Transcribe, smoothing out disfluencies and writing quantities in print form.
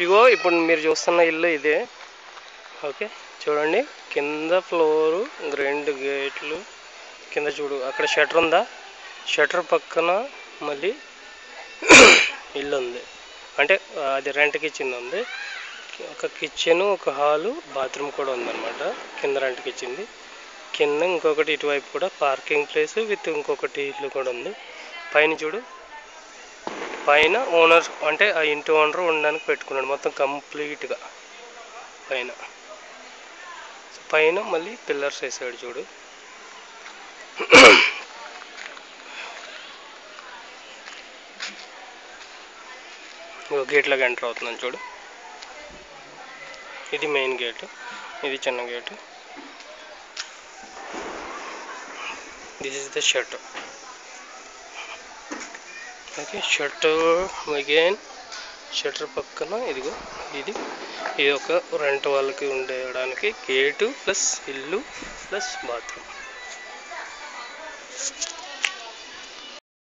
ఇగో ఇప్పుడు మీరు చూస్తున్న ఇల్లు ఇదే. ఓకే చూడండి, కింద ఫ్లోరు 2 గేట్లు, కింద చూడు అక్కడ షట్టర్ ఉందా, షట్టర్ పక్కన మళ్ళీ ఇల్లు ఉంది, అంటే అది రెంట్కి ఇచ్చింది ఉంది. ఒక కిచెన్, ఒక హాలు, బాత్రూమ్ కూడా ఉందన్నమాట కింద రెంట్కి ఇచ్చింది. కింద ఇంకొకటి ఇటువైపు కూడా పార్కింగ్ ప్లేస్ విత్ ఇంకొకటి ఇల్లు కూడా ఉంది. పైన చూడు, పైన ఓనర్ అంటే ఆ ఇంటి ఓనర్ ఉండడానికి పెట్టుకున్నాడు మొత్తం కంప్లీట్గా. పైన మళ్ళీ పిల్లర్స్ వేసాడు చూడు. గేట్లోకి ఎంటర్ అవుతున్నాను చూడు, ఇది మెయిన్ గేటు, ఇది చిన్న gate. This is the shutter. Okay, shutter again, shutter పక్కన ఇదిగో ఇది ఒక రెంట్ వాళ్ళకి ఉండడానికి గేటు ప్లస్ ఇల్లు ప్లస్ బాత్రూమ్.